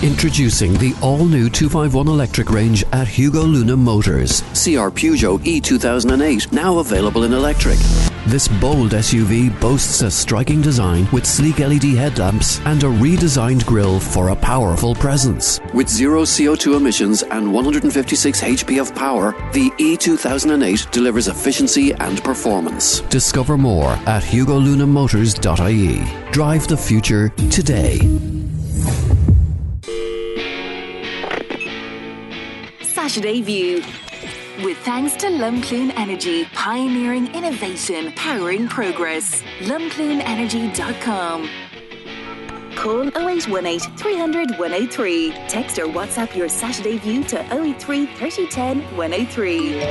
Introducing the all-new 251 electric range at Hugo Luna Motors. See our Peugeot E2008, now available in electric. This bold SUV boasts a striking design with sleek LED headlamps and a redesigned grille for a powerful presence. With zero CO2 emissions and 156 HP of power, the E2008 delivers efficiency and performance. Discover more at hugolunamotors.ie. Drive the future today. Saturday View. With thanks to Lorcan Energy, pioneering innovation, powering progress. LumcleanEnergy.com. Call 0818 300 103. Text or WhatsApp your Saturday View to 083 3010 103.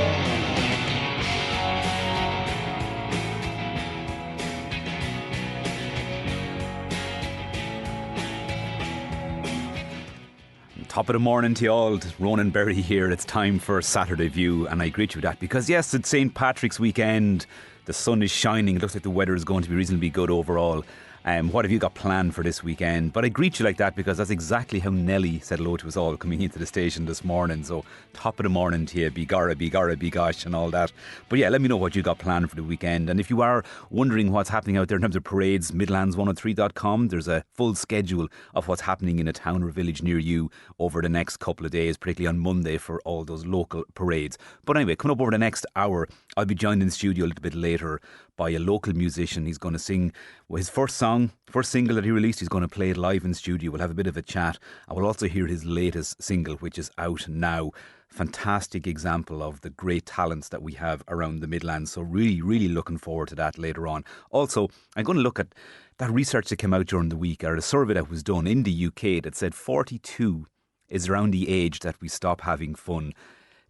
Top of the morning to you all. Ronan Berry here. It's time for Saturday View, and I greet you with that because yes, it's St. Patrick's weekend. The sun is shining. It looks like the weather is going to be reasonably good overall. What have you got planned for this weekend? But I greet you like that because that's exactly how Nelly said hello to us all coming into the station this morning. So top of the morning to you, be gosh and all that. But yeah, let me know what you got planned for the weekend. And if you are wondering what's happening out there in terms of parades, midlands103.com, there's a full schedule of what's happening in a town or village near you over the next couple of days, particularly on Monday for all those local parades. But anyway, coming up over the next hour, I'll be joined in the studio a little bit later by a local musician. He's going to sing his first single that he released. He's going to play it live in studio. We'll have a bit of a chat, and we'll also hear his latest single, which is out now. Fantastic example of the great talents that we have around the Midlands. So really looking forward to that later on. Also, I'm going to look at that research that came out during the week, or a survey that was done in the UK that said 42 is around the age that we stop having fun.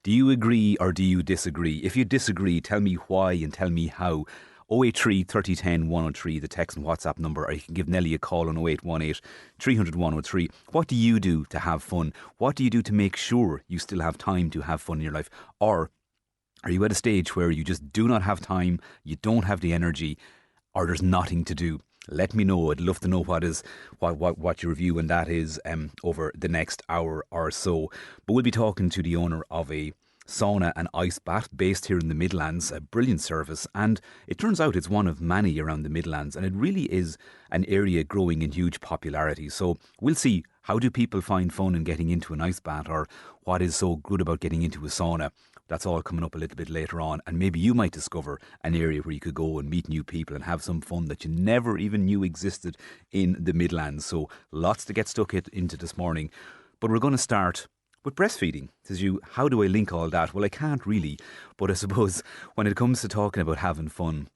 Do you agree or do you disagree? If you disagree, tell me why and tell me how. 083 3010 103, the text and WhatsApp number, or you can give Nelly a call on 0818 300 103. What do you do to have fun? What do you do to make sure you still have time to have fun in your life? Or are you at a stage where you just do not have time, you don't have the energy, or there's nothing to do? Let me know. I'd love to know what your view on that is over the next hour or so. But we'll be talking to the owner of a sauna and ice bath based here in the Midlands, a brilliant service, and it turns out it's one of many around the Midlands, and it really is an area growing in huge popularity. So we'll see, how do people find fun in getting into an ice bath, or what is so good about getting into a sauna? That's all coming up a little bit later on, and maybe you might discover an area where you could go and meet new people and have some fun that you never even knew existed in the Midlands. So lots to get stuck into this morning, but we're going to start with breastfeeding. Says you, how do I link all that? Well, I can't really, but I suppose when it comes to talking about having fun,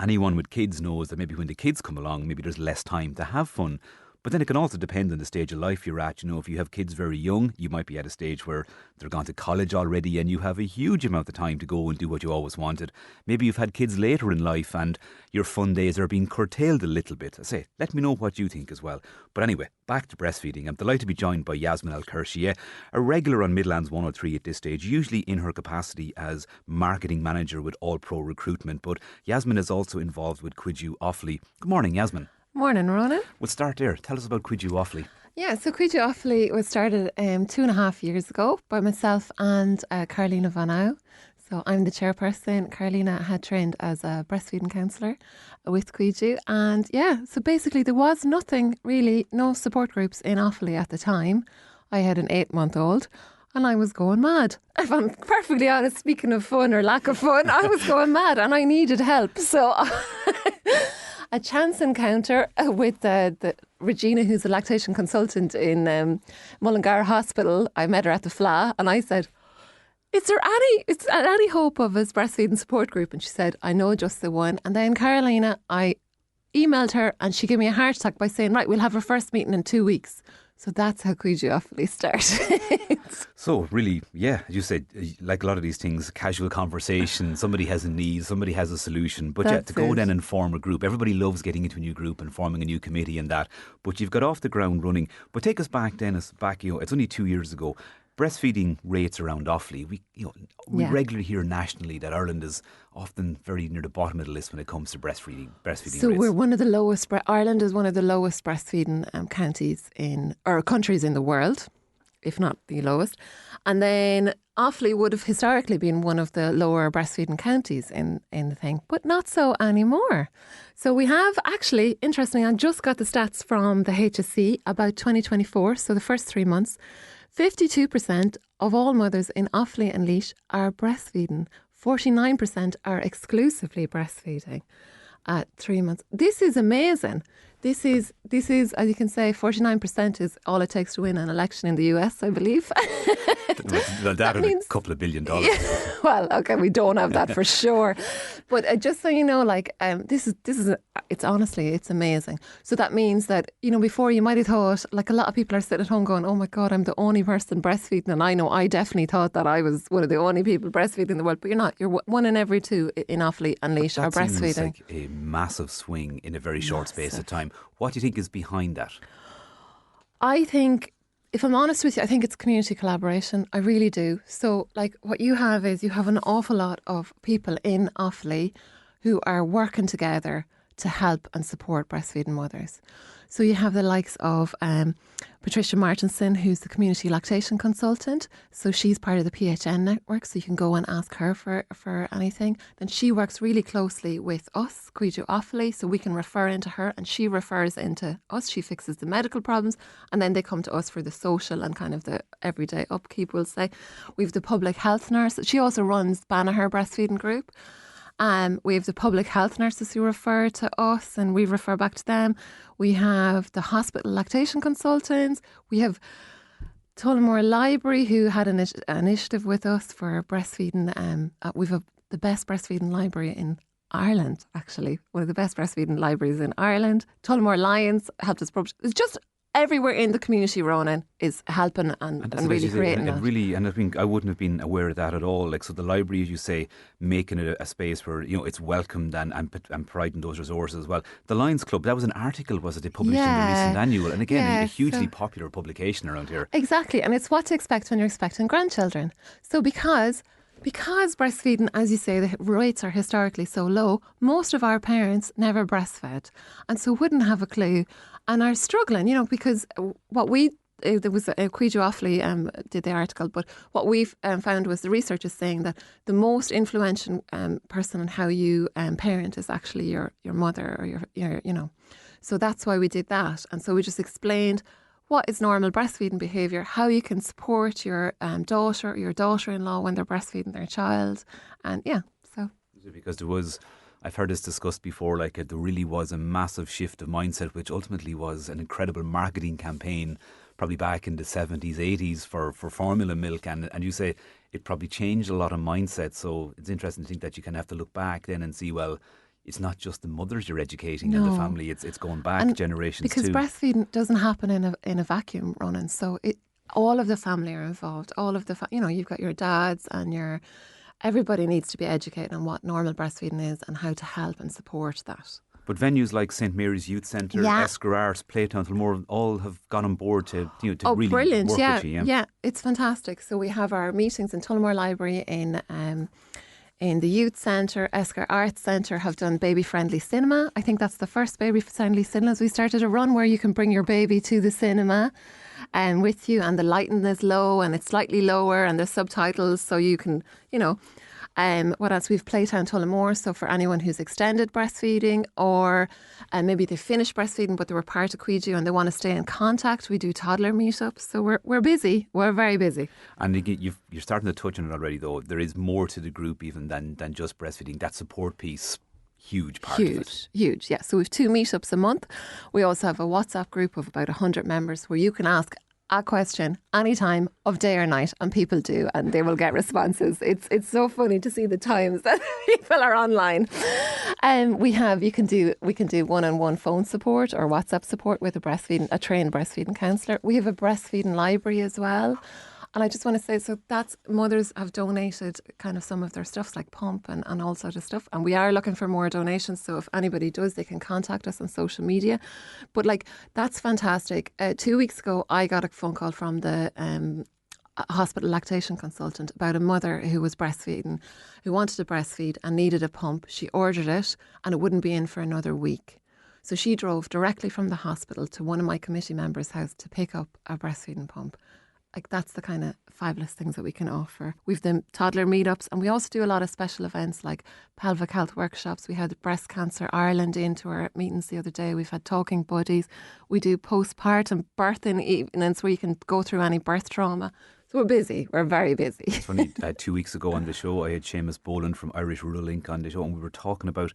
anyone with kids knows that maybe when the kids come along, maybe there's less time to have fun. But then it can also depend on the stage of life you're at. You know, if you have kids very young, you might be at a stage where they're gone to college already and you have a huge amount of time to go and do what you always wanted. Maybe you've had kids later in life and your fun days are being curtailed a little bit. I say, let me know what you think as well. But anyway, back to breastfeeding. I'm delighted to be joined by Jasmine Elkershi, a regular on Midlands 103 at this stage, usually in her capacity as marketing manager with All Pro Recruitment. But Jasmine is also involved with Cuidiú Offaly. Good morning, Jasmine. Morning, Ronan. We'll start there. Tell us about Cuidiú Offaly. Yeah, so Cuidiú Offaly was started 2.5 years ago by myself and Carolina Van Au. So I'm the chairperson. Carolina had trained as a breastfeeding counsellor with Cuidiú. And yeah, so basically there was nothing really, no support groups in Offaly at the time. I had an 8-month-old. And I was going mad. If I'm perfectly honest, speaking of fun or lack of fun, I was going mad and I needed help. So a chance encounter with the Regina, who's a lactation consultant in Mullingar Hospital. I met her at the FLA and I said, is there any hope of a breastfeeding support group? And she said, I know just the one. And then Carolina, I emailed her and she gave me a heart attack by saying, right, we'll have our first meeting in 2 weeks. So that's how Cuidiú Offaly started. So really, yeah, as you said, like a lot of these things, casual conversation, somebody has a need, somebody has a solution. But yeah, to go then and form a group, everybody loves getting into a new group and forming a new committee and that. But you've got off the ground running. But take us back, Dennis, it's only 2 years ago. breastfeeding rates around Offaly, we Yeah. regularly hear nationally that Ireland is often very near the bottom of the list when it comes to breastfeeding So rates. we're one of the lowest. Ireland is one of the lowest breastfeeding counties or countries in the world, if not the lowest. And then Offaly would have historically been one of the lower breastfeeding counties in the thing, but not so anymore. So we have actually, interestingly, I just got the stats from the HSC about 2024, so the first 3 months, 52% of all mothers in Offaly and Laois are breastfeeding. 49% are exclusively breastfeeding at 3 months. This is amazing. This is, as you can say, 49% is all it takes to win an election in the US, I believe. That means- a couple of $1 billion. Well, okay, we don't have that for sure. But just so you know, like, it's honestly, it's amazing. So that means that, before you might have thought, like a lot of people are sitting at home going, oh my God, I'm the only person breastfeeding. And I know I definitely thought that I was one of the only people breastfeeding in the world, but you're not. You're one in every two in Offaly and Laois are That seems breastfeeding. like a massive swing in a very short space of time. What do you think is behind that? I think, if I'm honest with you, I think it's community collaboration. I really do. So, like, what you have is you have an awful lot of people in Offaly who are working together to help and support breastfeeding mothers. So you have the likes of Patricia Martinson, who's the community lactation consultant. So she's part of the PHN network, so you can go and ask her for anything. Then she works really closely with us, Cuidiú Offaly, so we can refer into her and she refers into us. She fixes the medical problems and then they come to us for the social and kind of the everyday upkeep, we'll say. We've the public health nurse. She also runs Banagher Breastfeeding Group. We have the public health nurses who refer to us and we refer back to them. We have the hospital lactation consultants. We have Tullamore Library who had an initiative with us for breastfeeding. We've the best breastfeeding library in Ireland, actually. One of the best breastfeeding libraries in Ireland. Tullamore Lions helped us publish. It's just everywhere in the community, Ronan, is helping and really creating that. And I think I wouldn't have been aware of that at all. Like, so the library, as you say, making it a space where it's welcomed and providing those resources as well. The Lions Club, that was an article, was it? They published in the recent annual, and again, a hugely popular publication around here. Exactly, and it's what to expect when you're expecting grandchildren. So because breastfeeding, as you say, the rates are historically so low, most of our parents never breastfed and so wouldn't have a clue and are struggling, because what there was a Cuidiú Offaly did the article, but what we've found was the research is saying that the most influential person in how you parent is actually your mother or your. So that's why we did that. And so we just explained what is normal breastfeeding behaviour, how you can support your daughter or your daughter-in-law when they're breastfeeding their child. And so. Because I've heard this discussed before, like there really was a massive shift of mindset, which ultimately was an incredible marketing campaign, probably back in the 70s, 80s for formula milk. And you say it probably changed a lot of mindset. So it's interesting to think that you kind of have to look back then and see, well, it's not just the mothers you're educating in the family, it's going back generations because too. Because breastfeeding doesn't happen in a vacuum, Ronan. So all of the family are involved. All of the, you've got your dads and everybody needs to be educated on what normal breastfeeding is and how to help and support that. But venues like St Mary's Youth Centre, Esker Arts, Playtown, Tullamore, all have gone on board to really brilliant. work with you. Yeah, it's fantastic. So we have our meetings in Tullamore Library in the Youth Centre. Esker Arts Centre have done baby-friendly cinema. I think that's the first baby-friendly cinemas. We started a run where you can bring your baby to the cinema with you, and the lighting is low and it's slightly lower and there's subtitles so you can, what else? We've Playtown Tullamore, so for anyone who's extended breastfeeding or maybe they finished breastfeeding but they were part of Cuidiú and they want to stay in contact, we do toddler meetups. So we're busy. We're very busy. And you're starting to touch on it already, though. There is more to the group even than just breastfeeding. That support piece, huge part of it. Huge, yeah. So we've 2 meetups a month. We also have a WhatsApp group of about 100 members where you can ask a question any time of day or night, and people do, and they will get responses. It's so funny to see the times that people are online. We can do one-on-one phone support or WhatsApp support with a trained breastfeeding counsellor. We have a breastfeeding library as well. And I just want to say, so that's mothers have donated kind of some of their stuffs like pump and all sort of stuff. And we are looking for more donations. So if anybody does, they can contact us on social media. But like, that's fantastic. 2 weeks ago, I got a phone call from the a hospital lactation consultant about a mother who was breastfeeding, who wanted to breastfeed and needed a pump. She ordered it and it wouldn't be in for another week. So she drove directly from the hospital to one of my committee members' house to pick up a breastfeeding pump. Like, that's the kind of fabulous things that we can offer. We've done toddler meetups, and we also do a lot of special events like pelvic health workshops. We had Breast Cancer Ireland into our meetings the other day. We've had talking buddies. We do postpartum birthing evenings where you can go through any birth trauma. So we're busy. We're very busy. It's funny, 2 weeks ago on the show, I had Seamus Boland from Irish Rural Link on the show, and we were talking about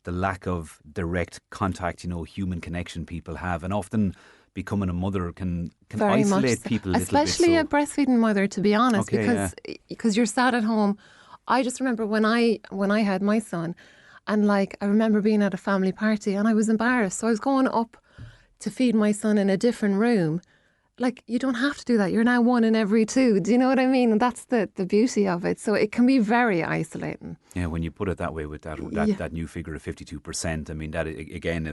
the lack of direct contact, human connection people have, and often becoming a mother can Very isolate much so. people a little Especially bit. a breastfeeding mother, to be honest, Okay, because you're sat at home. I just remember when I had my son, and I remember being at a family party and I was embarrassed, so I was going up to feed my son in a different room. You don't have to do that. You're now one in every two. Do you know what I mean? And that's the beauty of it. So it can be very isolating. Yeah, when you put it that way with that new figure of 52%, I mean, that again,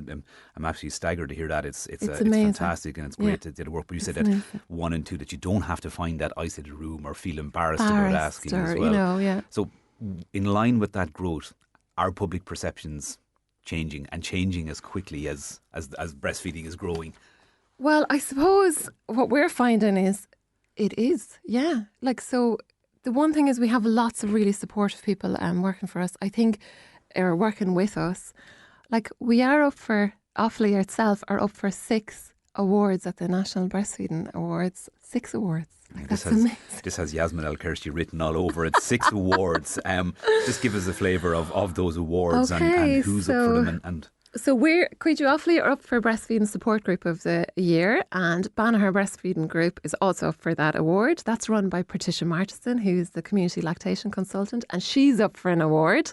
I'm absolutely staggered to hear that. It's fantastic and it's great to work. But you said that 1 in 2, that you don't have to find that isolated room or feel embarrassed about asking as well. So in line with that growth, are public perceptions changing as quickly as breastfeeding is growing? Well, I suppose what we're finding is it is, yeah. So the one thing is we have lots of really supportive people working for us, I think, or working with us. We are up for, Offaly itself are up for 6 awards at the National Breastfeeding Awards. 6 awards. That's amazing. This has Jasmine Elkershi written all over it. 6 awards. Just give us a flavour of those awards and who's up for them and So Cuidiú Offaly are up for Breastfeeding Support Group of the Year, and Banagher Breastfeeding Group is also up for that award. That's run by Patricia Martison, who's the Community Lactation Consultant, and she's up for an award.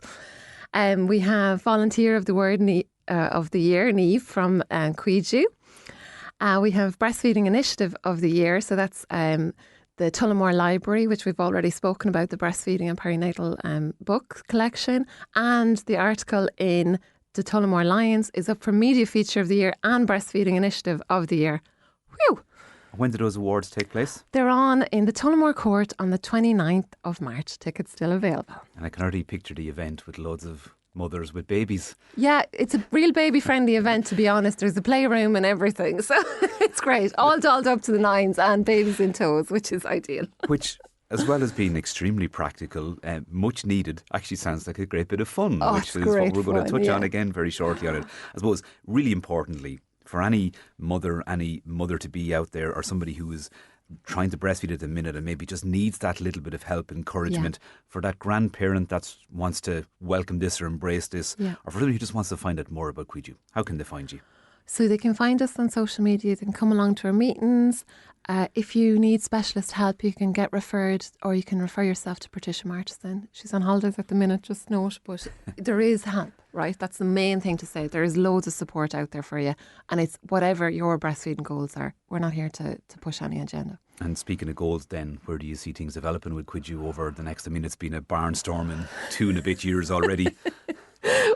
We have Volunteer of the Year, Niamh from Cuidiú. We have Breastfeeding Initiative of the Year, so that's the Tullamore Library, which we've already spoken about, the breastfeeding and perinatal book collection, and the article in the Tullamore Lions is up for Media Feature of the Year and Breastfeeding Initiative of the Year. Whew! When do those awards take place? They're on in the Tullamore Court on the 29th of March. Tickets still available. And I can already picture the event with loads of mothers with babies. Yeah, it's a real baby-friendly event, to be honest. There's a playroom and everything. So it's great. All dolled up to the nines and babies in tows, which is ideal. Which, as well as being extremely practical, much needed, actually sounds like a great bit of fun, which is what we're going to touch on again very shortly on it. I suppose, really importantly, for any mother to be out there, or somebody who is trying to breastfeed at the minute and maybe just needs that little bit of help, encouragement, for that grandparent that wants to welcome this or embrace this, or for somebody who just wants to find out more about Cuidiú, how can they find you? So they can find us on social media. They can come along to our meetings. If you need specialist help, you can get referred, or you can refer yourself to Patricia Martison. She's on holidays at the minute, just note, but there is help, right? That's the main thing to say. There is loads of support out there for you, and it's whatever your breastfeeding goals are. We're not here to push any agenda. And speaking of goals then, where do you see things developing with Cuidiú over the next, it's been a barnstorming 2 and a bit years already.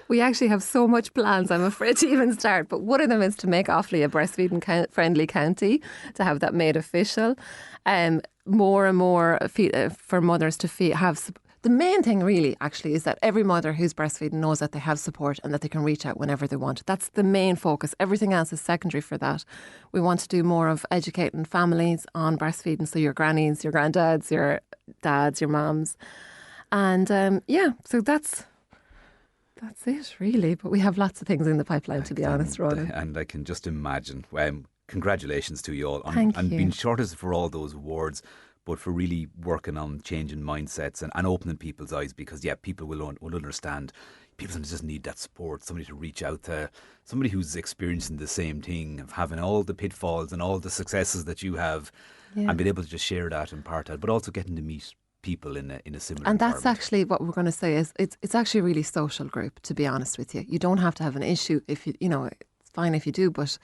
We actually have so much plans, I'm afraid, to even start. But one of them is to make Offaly a breastfeeding friendly county, to have that made official. More and more for mothers to have. The main thing really actually is that every mother who's breastfeeding knows that they have support and that they can reach out whenever they want. That's the main focus. Everything else is secondary for that. We want to do more of educating families on breastfeeding. So your grannies, your granddads, your dads, your mums. And so that's it really, but we have lots of things in the pipeline, to be honest, Ronan. And I can just imagine. Congratulations to you all on being shortlisted for all those awards, but for really working on changing mindsets and opening people's eyes, because people will understand. People just need that support, somebody to reach out to, somebody who's experiencing the same thing, of having all the pitfalls and all the successes that you have, and being able to just share that and impart that, but also getting to meet people in a similar and that's environment. Actually what we're going to say is it's actually a really social group, to be honest with you. You don't have to have an issue if it's fine if you do, but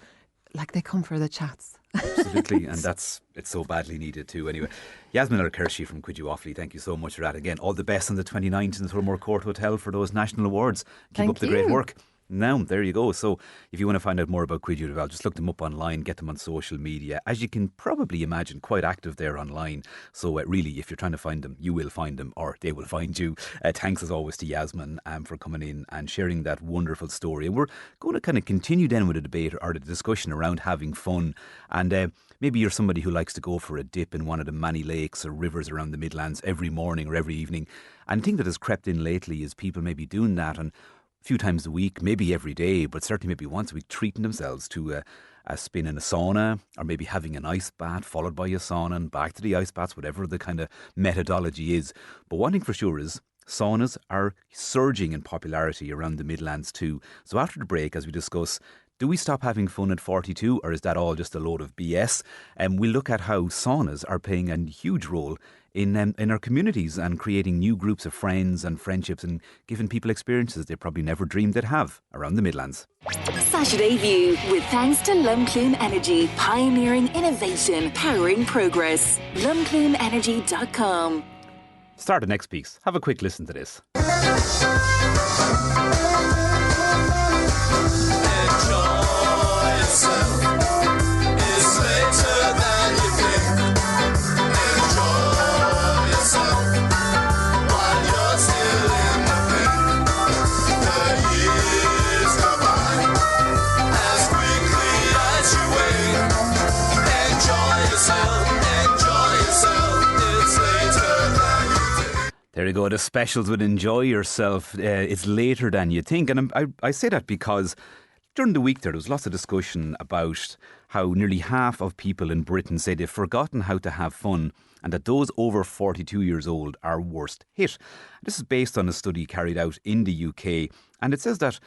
they come for the chats. Absolutely, and it's so badly needed too. Anyway, Jasmine Elkershi from Cuidiú Offaly, thank you so much for that. Again, all the best on the 29th in the Tullamore Court Hotel for those national awards. Keep up the great work. Now, there you go. So if you want to find out more about Cuidiú, well, just look them up online, get them on social media. As you can probably imagine, quite active there online. So really, if you're trying to find them, you will find them, or they will find you. Thanks as always to Jasmine for coming in and sharing that wonderful story. And we're going to kind of continue then with the debate or the discussion around having fun. And maybe you're somebody who likes to go for a dip in one of the many lakes or rivers around the Midlands every morning or every evening. And the thing that has crept in lately is people maybe doing that and few times a week, maybe every day, but certainly maybe once a week, treating themselves to a spin in a sauna, or maybe having an ice bath followed by a sauna and back to the ice baths, whatever the kind of methodology is. But one thing for sure is saunas are surging in popularity around the Midlands too. So after the break, as we discuss, do we stop having fun at 42, or is that all just a load of BS? And we'll look at how saunas are playing a huge role in our communities and creating new groups of friends and friendships and giving people experiences they probably never dreamed they'd have around the Midlands. Saturday View, with thanks to Lorcan Energy, pioneering innovation, powering progress. LumcloonEnergy.com. Start the next piece. Have a quick listen to this. There you go, the specials would enjoy yourself. It's later than you think. And I say that because during the week there was lots of discussion about how nearly half of people in Britain say they've forgotten how to have fun and that those over 42 years old are worst hit. This is based on a study carried out in the UK, and it says that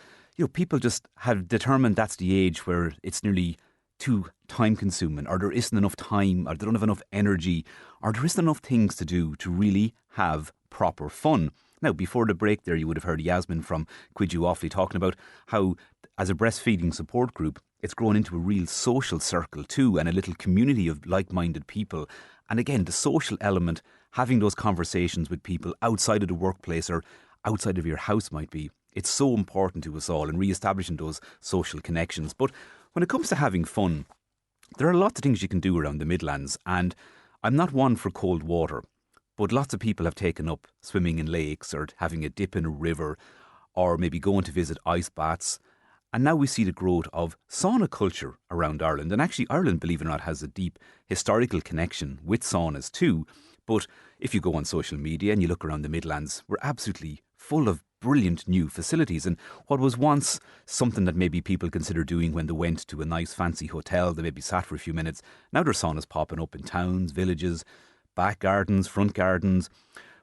people just have determined that's the age where it's nearly too time consuming, or there isn't enough time, or they don't have enough energy, or there isn't enough things to do to really have proper fun. Now, before the break there, you would have heard Jasmine from Cuidiú Offaly talking about how, as a breastfeeding support group, it's grown into a real social circle too, and a little community of like-minded people. And again, the social element, having those conversations with people outside of the workplace or outside of your house might be, it's so important to us all in re-establishing those social connections. But when it comes to having fun, there are lots of things you can do around the Midlands, and I'm not one for cold water, but lots of people have taken up swimming in lakes or having a dip in a river or maybe going to visit ice baths. And now we see the growth of sauna culture around Ireland. And actually Ireland, believe it or not, has a deep historical connection with saunas too. But if you go on social media and you look around the Midlands, we're absolutely full of brilliant new facilities. And what was once something that maybe people consider doing when they went to a nice fancy hotel, they maybe sat for a few minutes, now there's saunas popping up in towns, villages, back gardens, front gardens.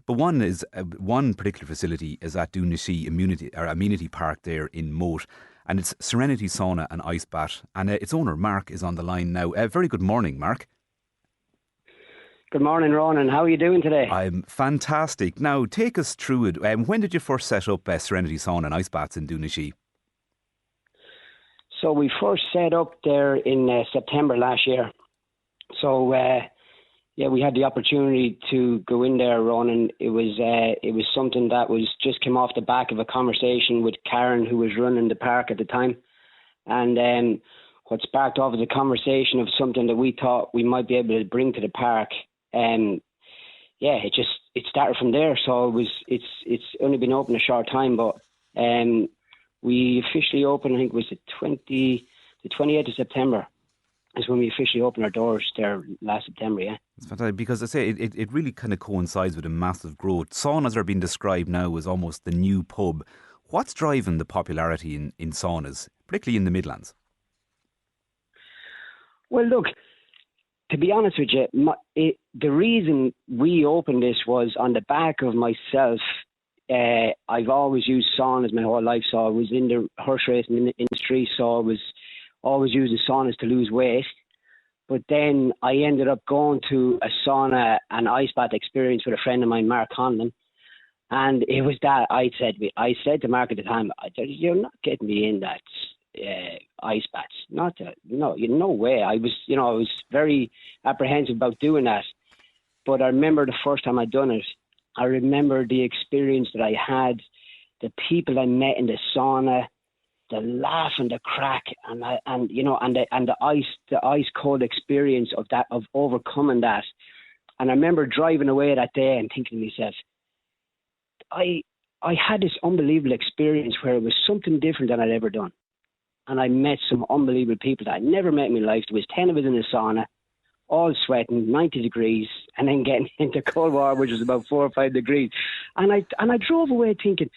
But one particular facility is at Doonashee Amenity Park there in Moat, and it's Serenity Sauna and Ice Bath, and its owner Mark is on the line now. Very good morning, Mark. Good morning, Ronan. How are you doing today? I'm fantastic. Now, take us through it. When did you first set up Serenity Sauna and Ice Baths in Doonashee? So we first set up there in September last year. So we had the opportunity to go in there, Ronan. It was something that was just came off the back of a conversation with Karen, who was running the park at the time, and what sparked off was a conversation of something that we thought we might be able to bring to the park. It started from there. So it's only been open a short time, but we officially opened, I think it was the 28th of September is when we officially opened our doors there last September, yeah. It's fantastic because I say it really kind of coincides with a massive growth. Saunas are being described now as almost the new pub. What's driving the popularity in saunas, particularly in the Midlands? Well, look, to be honest with you, the reason we opened this was on the back of myself. I've always used saunas my whole life, so I was in the horse racing industry, so I was always using saunas to lose weight. But then I ended up going to a sauna and ice bath experience with a friend of mine, Mark Conlon. And it was that I said to Mark at the time, you're not getting me in that ice baths. No way. I was very apprehensive about doing that. But I remember the first time I'd done it, I remember the experience that I had, the people I met in the sauna. the laugh and the crack and the ice cold experience of that, of overcoming that. And I remember driving away that day and thinking to myself, I had this unbelievable experience where it was something different than I'd ever done. And I met some unbelievable people that I'd never met in my life. There was 10 of us in the sauna, all sweating, 90 degrees, and then getting into cold water, which was about 4 or 5 degrees. And I drove away thinking,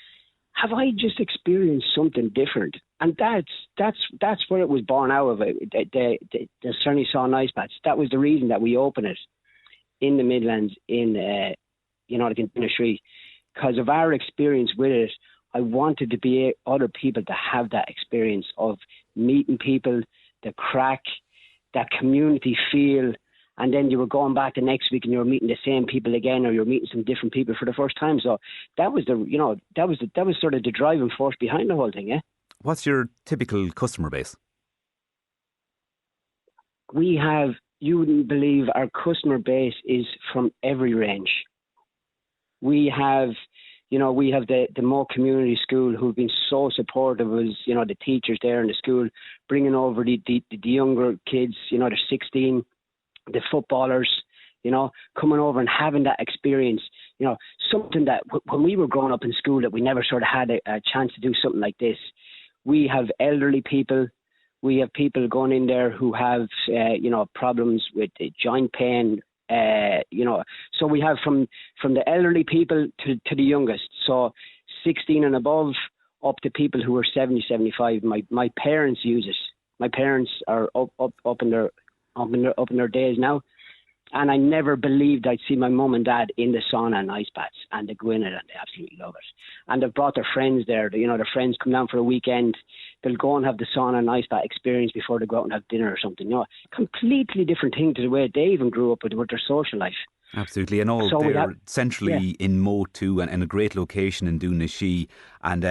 have I just experienced something different? And that's where it was born out of, it, the Serenity Sauna Ice Baths. That was the reason that we opened it in the Midlands, in Cuidiú, because of our experience with it. I wanted to be other people to have that experience of meeting people, the crack, that community feel, and then you were going back the next week and you were meeting the same people again, or you were meeting some different people for the first time. So that was that was sort of the driving force behind the whole thing. Yeah. What's your typical customer base? We have, you wouldn't believe, our customer base is from every range. We have the Moore Community School, who've been so supportive as, the teachers there in the school, bringing over the younger kids, they're 16, the footballers, coming over and having that experience, something that when we were growing up in school that we never sort of had a chance to do something like this. We have elderly people. We have people going in there who have, problems with joint pain, so we have from the elderly people to the youngest. So 16 and above, up to people who are 70, 75. My parents use it. My parents are up in their days now. And I never believed I'd see my mum and dad in the sauna and ice baths, and they go in it and they absolutely love it. And they've brought their friends there. Their friends come down for a weekend. They'll go and have the sauna and ice bath experience before they go out and have dinner or something. Completely different thing to the way they even grew up with their social life. Absolutely, and they're centrally in Moat too, and a great location in Doonashee, and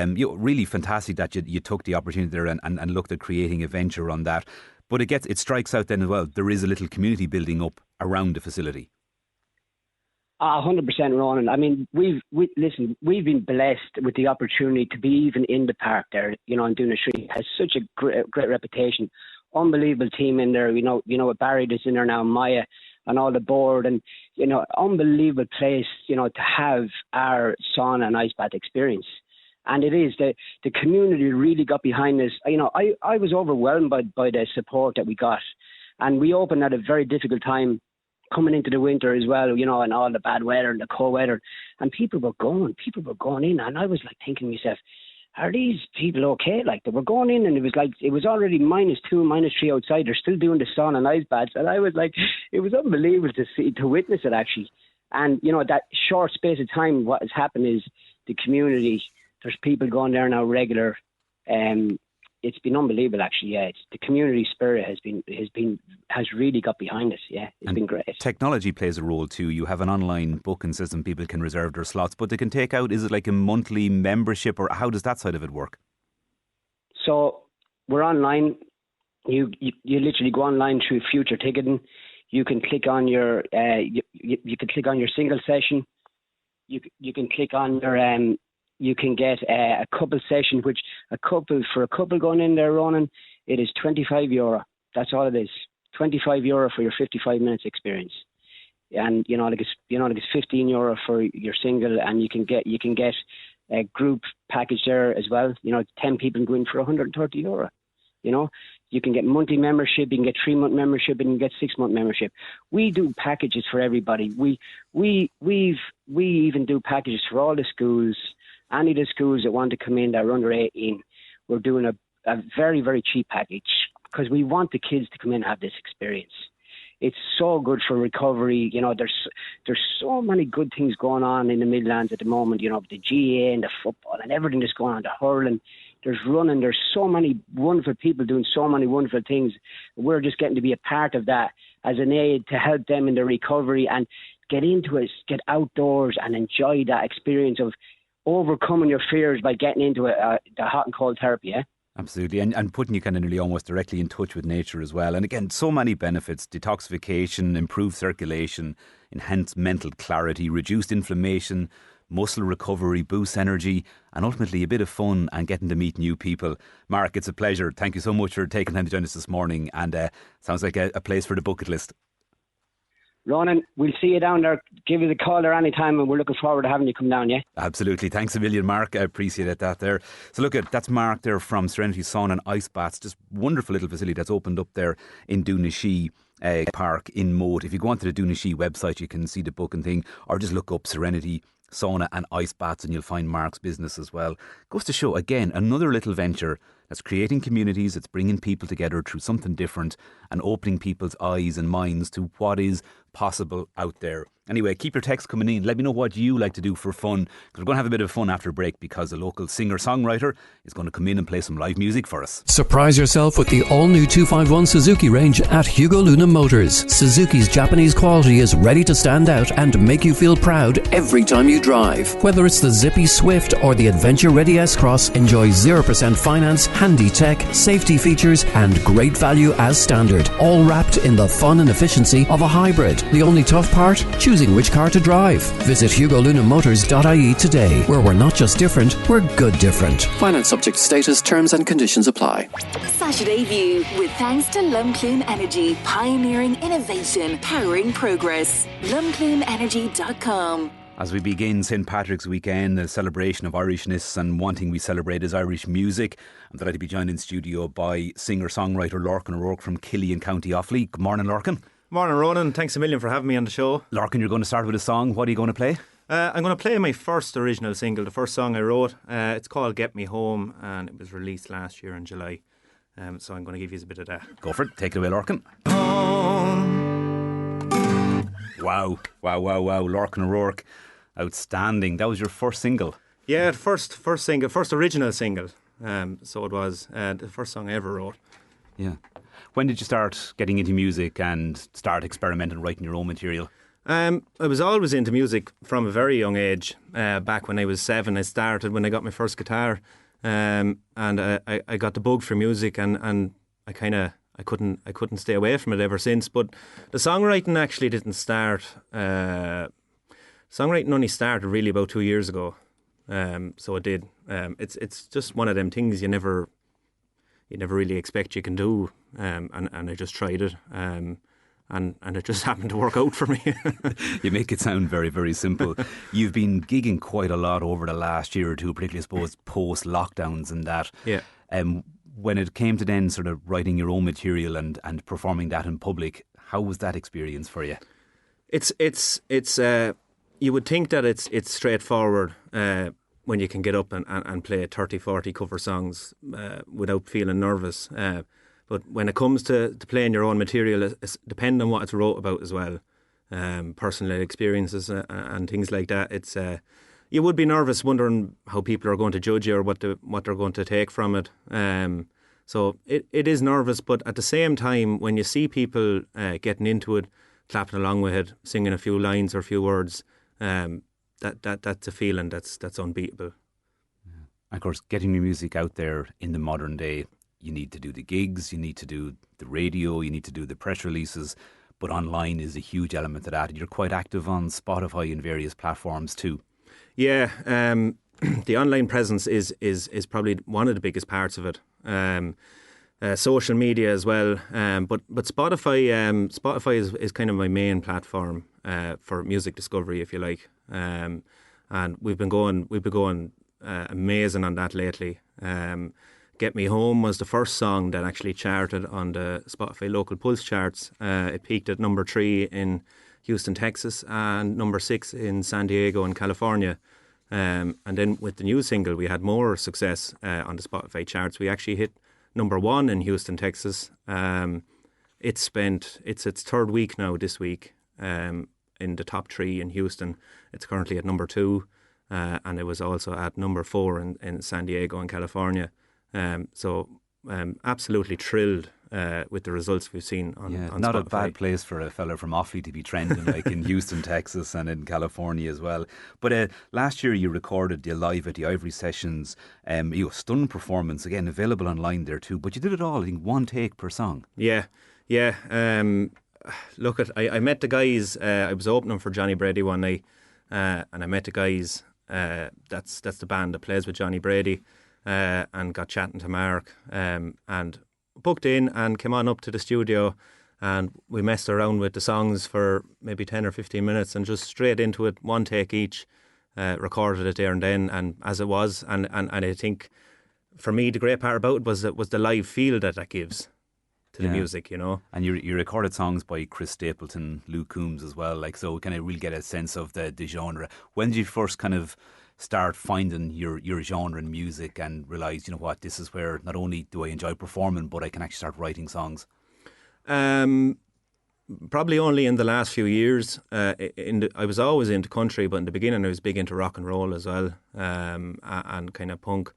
really fantastic that you took the opportunity there and looked at creating a venture on that. But it strikes out then as well, there is a little community building up around the facility. 100%, Ronan. I mean, we've been blessed with the opportunity to be even in the park there, in Doonashee. It has such a great reputation. Unbelievable team in there, with Barry that's in there now, Maya, and all the board, and, unbelievable place, to have our sauna and ice bath experience. And it is, the community really got behind this. I was overwhelmed by the support that we got. And we opened at a very difficult time, coming into the winter as well, and all the bad weather and the cold weather. And people were going in. And I was like thinking to myself, are these people okay? Like, they were going in and it was already -2, -3 outside. They're still doing the sauna and ice baths. And I was like, it was unbelievable to witness it actually. And, that short space of time, what has happened is the community, there's people going there now regular. It's been unbelievable actually. Yeah, the community spirit has really got behind us. Yeah, it's been great. Technology plays a role too. You have an online booking system. People can reserve their slots, but they can take out. Is it like a monthly membership, or how does that side of it work? So we're online. You literally go online through future ticketing. You can click on your you can click on your single session. You can click on your you can get a couple session, which for a couple going in there, Ronan, it is €25. That's all it is. €25 for your 55 minutes experience. And it's €15 for your single, and you can get a group package there as well. 10 people go in for €130. You can get monthly membership, you can get 3-month membership, and you can get 6-month membership. We do packages for everybody. We even do packages for all the schools. Any of the schools that want to come in that are under 18, we're doing a very, very cheap package because we want the kids to come in and have this experience. It's so good for recovery. There's so many good things going on in the Midlands at the moment, the GA and the football and everything that's going on, the hurling, there's running, there's so many wonderful people doing so many wonderful things. We're just getting to be a part of that as an aid to help them in their recovery and get into it, get outdoors and enjoy that experience of overcoming your fears by getting into the hot and cold therapy, yeah? Absolutely, and putting you kind of nearly almost directly in touch with nature as well. And again, so many benefits: detoxification, improved circulation, enhanced mental clarity, reduced inflammation, muscle recovery, boosts energy, and ultimately a bit of fun and getting to meet new people. Mark, it's a pleasure. Thank you so much for taking time to join us this morning, and sounds like a place for the bucket list. Ronan, we'll see you down there. Give us a call there anytime, and we're looking forward to having you come down, yeah? Absolutely. Thanks a million, Mark. I appreciate that there. So look, that's Mark there from Serenity Sauna and Ice Baths. Just wonderful little facility that's opened up there in Doonashee Park in Moat. If you go onto the Doonashee website, you can see the booking thing, or just look up Serenity Sauna and Ice Baths and you'll find Mark's business as well. Goes to show, again, another little venture that's creating communities, it's bringing people together through something different and opening people's eyes and minds to what is possible out there. Anyway, keep your texts coming in. Let me know what you like to do for fun, because we're going to have a bit of fun after a break, because a local singer-songwriter is going to come in and play some live music for us. Surprise yourself with the all-new 251 Suzuki range at Hugo Luna Motors. Suzuki's Japanese quality is ready to stand out and make you feel proud every time you drive. Whether it's the zippy Swift or the adventure-ready S-Cross, enjoy 0% finance, handy tech, safety features and great value as standard, all wrapped in the fun and efficiency of a hybrid. The only tough part? Choosing which car to drive. Visit HugoLunaMotors.ie today, where we're not just different, we're good different. Finance subject to status, terms and conditions apply. Saturday View, with thanks to Lorcan Energy, pioneering innovation, powering progress. LorcanEnergy.com. As we begin St. Patrick's weekend, the celebration of Irishness and wanting we celebrate is Irish music, I'm delighted to be joined in studio by singer-songwriter Lorcan O'Rourke from Cuidiú in County Offaly. Good morning, Lorcan. Morning, Ronan. Thanks a million for having me on the show. Lorcan, you're going to start with a song. What are you going to play? I'm going to play my first original single, the first song I wrote. It's called Get Me Home, and it was released last year in July. So I'm going to give you a bit of that. Go for it. Take it away, Lorcan. Wow. Lorcan O'Rourke. Outstanding. That was your first single? Yeah, first single, first original single. So it was the first song I ever wrote. Yeah. When did you start getting into music and start experimenting, writing your own material? I was always into music from a very young age. Back when I was 7, I started when I got my first guitar, and I got the bug for music, and I couldn't stay away from it ever since. But the songwriting actually didn't start. Songwriting only started really about 2 years ago. So it did. It's just one of them things you never really expect you can do, and I just tried it, and it just happened to work out for me. You make it sound very, very simple. You've been gigging quite a lot over the last year or two, particularly I suppose post-lockdowns and that. Yeah. When it came to then sort of writing your own material and performing that in public, how was that experience for you? It's you would think that it's straightforward when you can get up and play 30, 40 cover songs without feeling nervous. But when it comes to playing your own material, it's depending on what it's wrote about as well, personal experiences and things like that. It's you would be nervous, wondering how people are going to judge you or what they're going to take from it. So it is nervous, but at the same time, when you see people getting into it, clapping along with it, singing a few lines or a few words, that's a feeling that's unbeatable. Yeah. Of course, getting your music out there in the modern day, you need to do the gigs, you need to do the radio, you need to do the press releases, but online is a huge element of that. You're quite active on Spotify and various platforms too. Yeah, the online presence is probably one of the biggest parts of it. Social media as well, but Spotify is kind of my main platform for music discovery, if you like. And we've been going amazing on that lately. Get Me Home was the first song that actually charted on the Spotify local pulse charts. It peaked at number 3 in Houston, Texas, and number 6 in San Diego in California. And then with the new single, we had more success on the Spotify charts. We actually hit number 1 in Houston, Texas. It's its third week now this week in the top 3 in Houston. It's currently at number 2, and it was also at number 4 in San Diego in California. So absolutely thrilled with the results we've seen on not Spotify. A bad place for a fella from Offaly to be trending, like in Houston, Texas and in California as well. But last year you recorded the live at the Ivory Sessions, stunning performance, again available online there too, but you did it all in one take per song. Yeah. Look, I met the guys, I was opening for Johnny Brady one night, and I met the guys That's the band that plays with Johnny Brady, and got chatting to Mark, and booked in and came on up to the studio, and we messed around with the songs for maybe 10 or 15 minutes and just straight into it, one take each, recorded it there and then, and as it was, and I think for me the great part about it was the live feel that gives to the music, you know. And you recorded songs by Chris Stapleton, Lou Coombs as well, like, so kind of really get a sense of the genre. When did you first kind of start finding your genre in music and realise, you know what, this is where not only do I enjoy performing, but I can actually start writing songs? Probably only in the last few years. I was always into country, but in the beginning I was big into rock and roll as well, and kind of punk.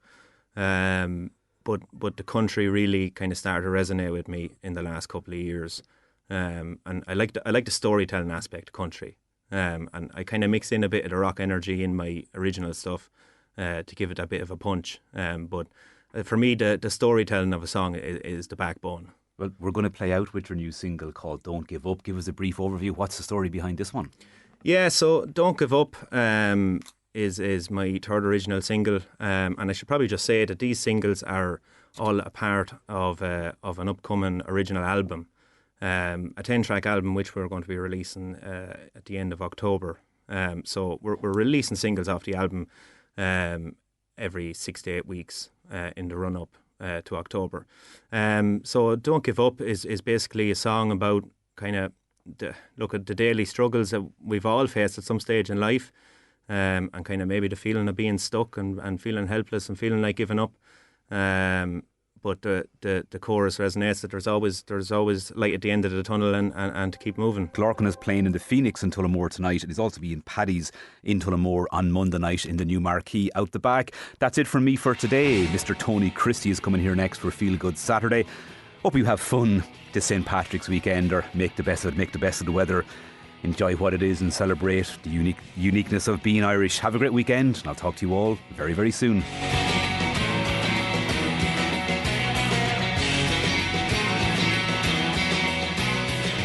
But the country really kind of started to resonate with me in the last couple of years, and I like the storytelling aspect of country, and I kind of mix in a bit of the rock energy in my original stuff to give it a bit of a punch. But for me, the storytelling of a song is the backbone. Well, we're going to play out with your new single called Don't Give Up. Give us a brief overview. What's the story behind this one? Yeah, so Don't Give Up is my third original single, and I should probably just say that these singles are all a part of an upcoming original album, a 10-track album which we're going to be releasing at the end of October. So we're releasing singles off the album every 6 to 8 weeks in the run-up to October. So Don't Give Up is basically a song about kind of look at the daily struggles that we've all faced at some stage in life, and kind of maybe the feeling of being stuck and feeling helpless and feeling like giving up. But the chorus resonates that there's always light at the end of the tunnel and to keep moving. Lorcan is playing in the Phoenix in Tullamore tonight, and he's also be in Paddy's in Tullamore on Monday night in the new marquee out the back. That's it from me for today. Mr. Tony Christie is coming here next for Feel Good Saturday. Hope you have fun this St. Patrick's weekend, or make the best of it, make the best of the weather. Enjoy what it is and celebrate the uniqueness of being Irish. Have a great weekend, and I'll talk to you all very, very soon.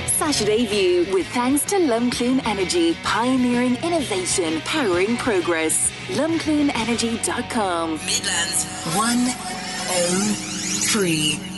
Saturday View, with thanks to Lorcan Energy, pioneering innovation, powering progress. LorcanEnergy.com. Midlands 103.